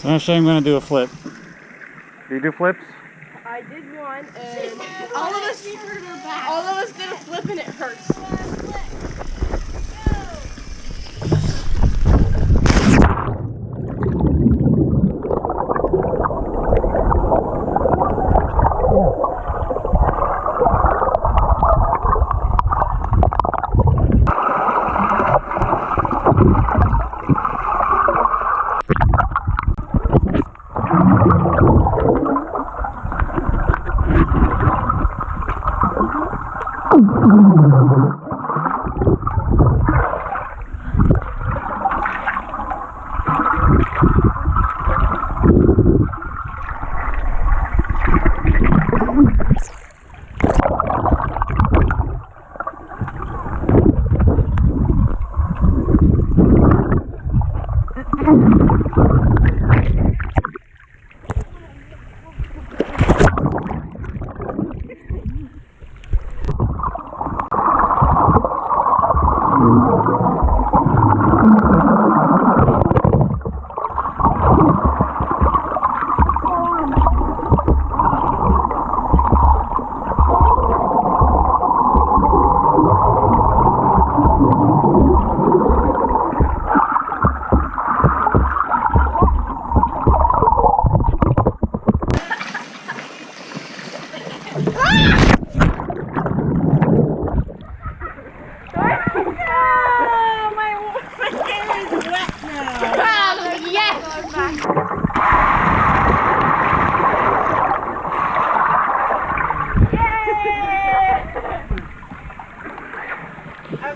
So I'm going to do a flip. Do you do flips? I did one, and all of us did a flip, and it hurts.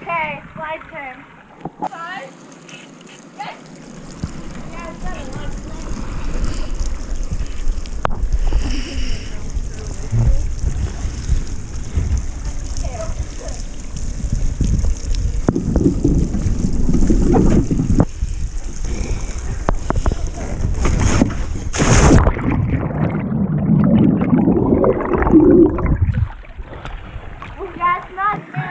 Okay, slide turn. 5. Yes. Yeah, it's got a lot of yeah, it's not bad.